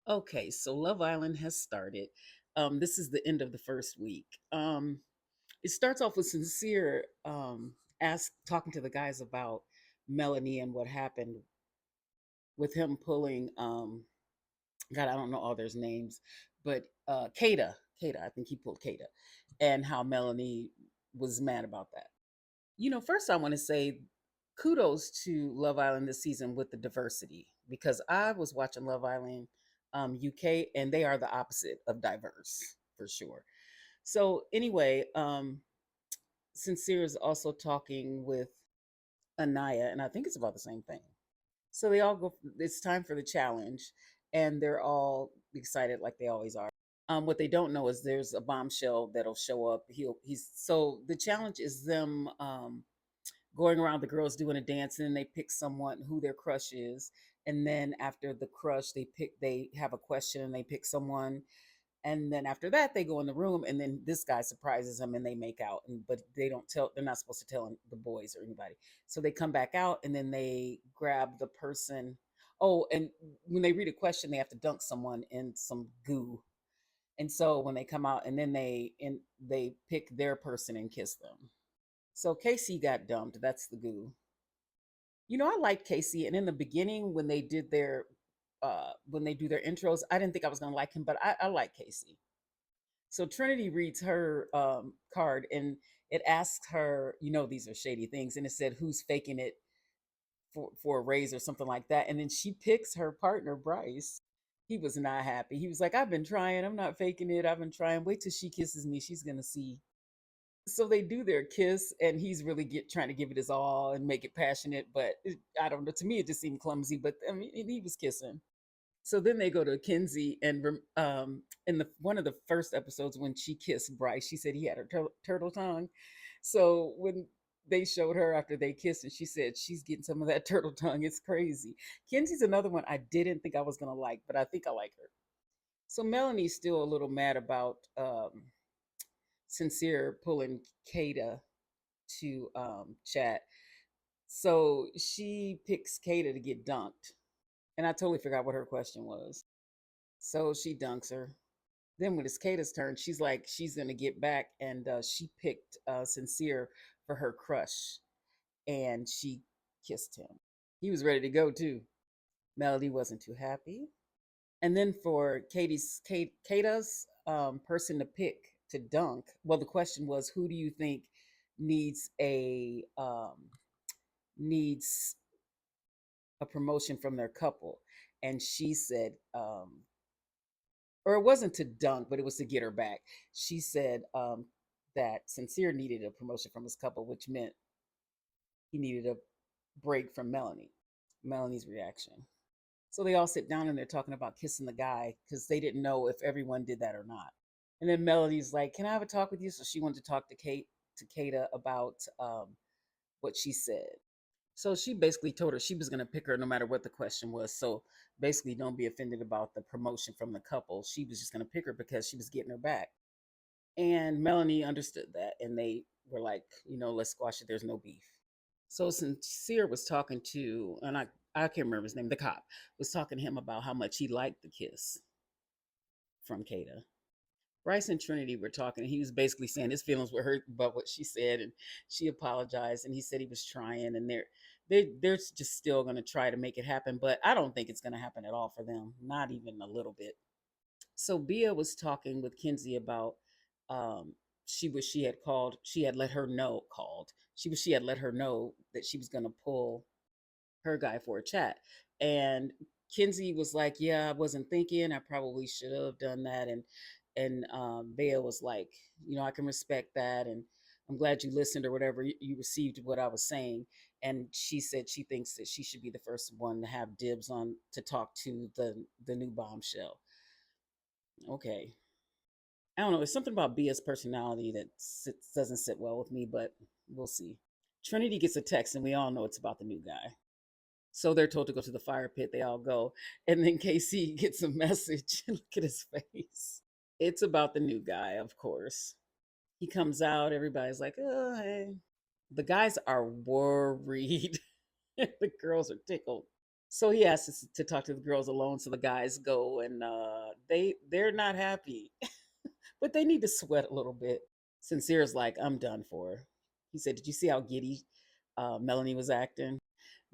Okay, so Love Island has started. This is the end of the first week. It starts off with Sincere talking to the guys about Melanie and what happened with him pulling God, I don't know all their names, but Kada, I think he pulled Kada, and how Melanie was mad about that. First I want to say kudos to Love Island this season with the diversity because I was watching Love Island UK and they are the opposite of diverse for sure. So anyway, Sincere is also talking with Anaya, and I think it's about the same thing. So they all go. It's time for the challenge, and they're all excited like they always are. What they don't know is there's a bombshell that'll show up. He's so the challenge is them going around the girls doing a dance, and then they pick someone who their crush is, and then after the crush, they have a question and they pick someone, and then after that they go in the room, and then this guy surprises them and they make out, but they don't tell. They're not supposed to tell the boys or anybody. So they come back out and then they grab the person. Oh, and when they read a question, they have to dunk someone in some goo. And so when they come out, and then they pick their person and kiss them. So Casey got dumped. That's the goo. I like Casey, and in the beginning when they do their intros, I didn't think I was gonna like him, but I like Casey. So Trinity reads her card, and it asks her, these are shady things, and it said who's faking it for a raise or something like that. And then she picks her partner, Bryce. He was not happy. He was like, I've been trying, I'm not faking it, I've been trying. Wait till she kisses me, she's gonna see. So they do their kiss, and he's really trying to give it his all and make it passionate, but I don't know, to me it just seemed clumsy, but I mean he was kissing. So then they go to Kinsey, and in the one of the first episodes when she kissed Bryce, she said he had her turtle tongue. So when they showed her after they kissed, and she said she's getting some of that turtle tongue. It's crazy. Kinsey's another one I didn't think I was gonna like, but I think I like her. So Melanie's still a little mad about Sincere pulling Kada to chat. So she picks Kada to get dunked, and I totally forgot what her question was. So she dunks her. Then when it's Kata's turn, she's like, she's gonna get back, and she picked Sincere for her crush, and she kissed him. He was ready to go too. Melody wasn't too happy. And then for Kata's person to pick to dunk, well, the question was, who do you think needs needs a promotion from their couple? And she said, or it wasn't to dunk, but it was to get her back. She said that Sincere needed a promotion from his couple, which meant he needed a break from Melanie. Melanie's reaction. So they all sit down and they're talking about kissing the guy because they didn't know if everyone did that or not. And then Melanie's like, "Can I have a talk with you?" So she wanted to talk to Kata about what she said. So she basically told her she was going to pick her no matter what the question was. So basically, don't be offended about the promotion from the couple. She was just going to pick her because she was getting her back. And Melanie understood that. And they were like, let's squash it. There's no beef. So Sincere was talking to, and I can't remember his name, the cop, was talking to him about how much he liked the kiss from Kada. Bryce and Trinity were talking, and he was basically saying his feelings were hurt about what she said, and she apologized, and he said he was trying, and they're just still going to try to make it happen, but I don't think it's going to happen at all for them, not even a little bit. So Bia was talking with Kinsey about she had let her know called she had let her know that she was going to pull her guy for a chat, and Kinsey was like, "Yeah, I wasn't thinking. I probably should have done that." And Bea was like, "I can respect that, and I'm glad you listened or whatever. You received what I was saying." And she said she thinks that she should be the first one to have dibs on to talk to the new bombshell. Okay, I don't know. It's something about Bea's personality that doesn't sit well with me, but we'll see. Trinity gets a text, and we all know it's about the new guy. So they're told to go to the fire pit. They all go. And then Casey gets a message. Look at his face. It's about the new guy, of course. He comes out. Everybody's like, oh, hey. The guys are worried. The girls are tickled. So he asks us to talk to the girls alone. So the guys go, and they're not happy, but they need to sweat a little bit. Sincere's like, I'm done for. He said, "Did you see how giddy Melanie was acting?"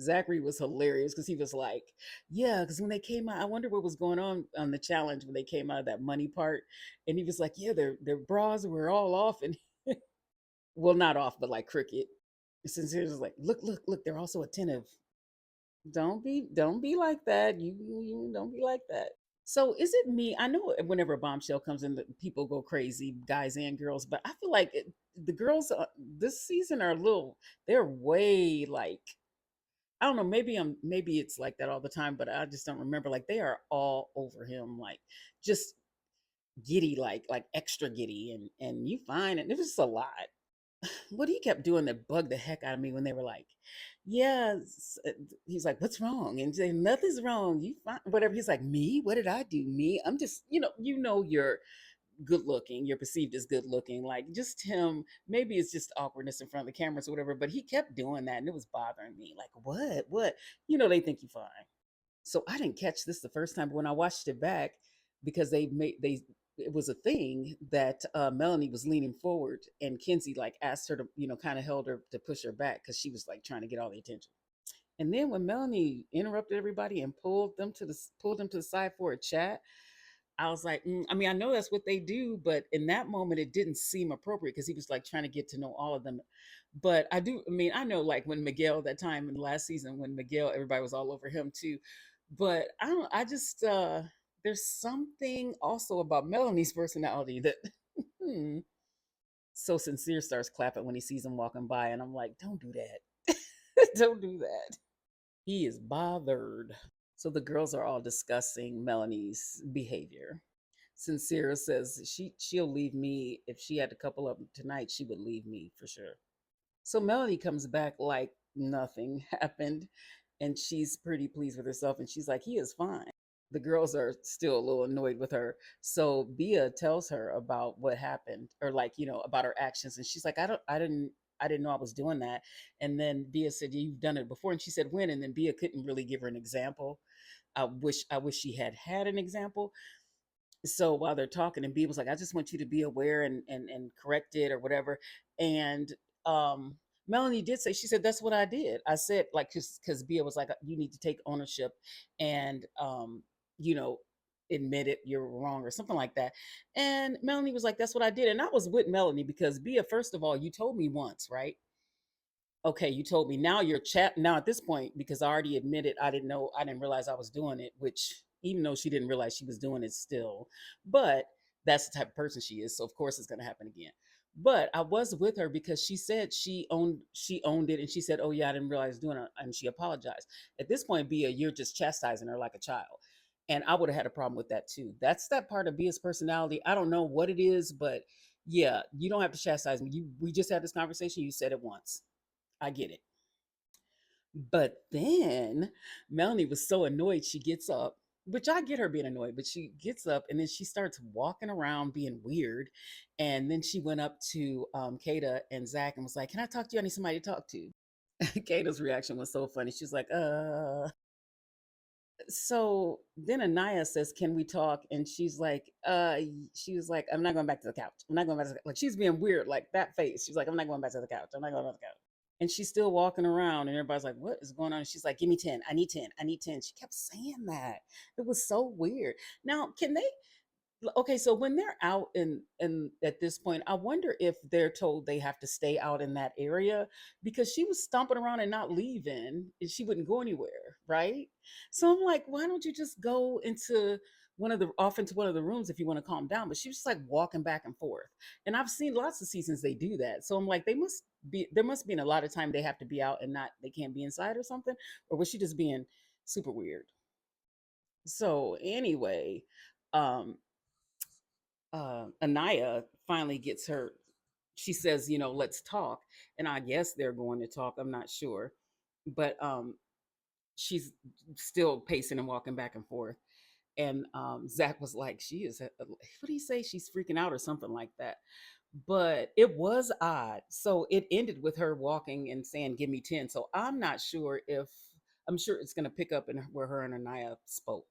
Zachary was hilarious because he was like, "Yeah, because when they came out, I wonder what was going on the challenge when they came out of that money part." And he was like, "Yeah, their bras were all off, and well, not off, but like crooked." Sincere was like, "Look, look, look, they're also attentive. Don't be like that. You don't be like that." So is it me? I know whenever a bombshell comes in, people go crazy, guys and girls. But I feel like the girls this season are a little. They're way like, I don't know. Maybe it's like that all the time, but I just don't remember. Like they are all over him, like just giddy, like extra giddy, and you find it. It was just a lot. What he kept doing that bugged the heck out of me when they were like, "Yeah," he's like, "What's wrong?" And say, "Nothing's wrong. You fine, whatever." He's like, "Me? What did I do? Me? I'm just, you're good looking. You're perceived as good looking. Like just him. Maybe it's just awkwardness in front of the cameras or whatever." But he kept doing that, and it was bothering me. Like, what? What? They think you fine. So I didn't catch this the first time, but when I watched it back, because they it was a thing that Melanie was leaning forward, and Kenzie like asked her to, kind of held her to push her back because she was like trying to get all the attention. And then when Melanie interrupted everybody and pulled them to the side for a chat, I was like, I mean, I know that's what they do, but in that moment, it didn't seem appropriate because he was like trying to get to know all of them. But I do, I mean, I know like when Miguel, that time in the last season, when Miguel, everybody was all over him too. But I don't, I just, there's something also about Melanie's personality that, hmm. So Sincere starts clapping when he sees him walking by. And I'm like, don't do that. Don't do that. He is bothered. So the girls are all discussing Melanie's behavior. Sincere says she'll leave me if she had a couple of them tonight. She would leave me for sure. So Melanie comes back like nothing happened, and she's pretty pleased with herself. And she's like, "He is fine." The girls are still a little annoyed with her. So Bia tells her about what happened, or like about her actions, and she's like, I didn't know I was doing that." And then Bia said, "You've done it before," and she said, "When?" And then Bia couldn't really give her an example. I wish she had an example. So while they're talking, and B was like, "I just want you to be aware and correct it or whatever." And um Melanie did say, she said, "That's what I did." I said, like, because Bia was like, "You need to take ownership and you know admit it, you're wrong," or something like that. And Melanie was like, "That's what I did." And I was with Melanie because Bia, first of all, you told me once, right? Okay, you told me. Now you're chat now at this point, because I already admitted I didn't know, I didn't realize I was doing it, which even though she didn't realize she was doing it still, but that's the type of person she is. So of course it's gonna happen again. But I was with her because she said she owned it, and she said, "Oh yeah, I didn't realize I was doing it," and she apologized. At this point, Bia, you're just chastising her like a child. And I would have had a problem with that too. That's that part of Bia's personality. I don't know what it is, but yeah, you don't have to chastise me. We just had this conversation. You said it once. I get it. But then Melanie was so annoyed, she gets up, which I get her being annoyed, but she gets up and then she starts walking around being weird. And then she went up to Kata and Zach and was like, "Can I talk to you? I need somebody to talk to." Kata's reaction was so funny. She's like, So then Anaya says, "Can we talk?" And she's like, she was like, "I'm not going back to the couch. I'm not going back to the, like," she's being weird, like that face. She's like, "I'm not going back to the couch. I'm not going back to the couch." And she's still walking around, and everybody's like, "What is going on?" And she's like, "Give me 10. I need 10. I need 10." She kept saying that. It was so weird. Now, can they, okay, so when they're out in at this point, I wonder if they're told they have to stay out in that area, because she was stomping around and not leaving, and she wouldn't go anywhere, right? So I'm like, why don't you just go into off into one of the rooms if you want to calm down? But she was just like walking back and forth. And I've seen lots of seasons they do that. So I'm like, there must be in a lot of time they have to be out and not they can't be inside or something. Or was she just being super weird? So anyway, um Anaya finally gets her. She says, "Let's talk." And I guess they're going to talk. I'm not sure, but she's still pacing and walking back and forth. And Zach was like, "She is. What do you say? She's freaking out or something like that." But it was odd. So it ended with her walking and saying, "Give me 10." So I'm not sure if I'm sure it's going to pick up in where her and Anaya spoke.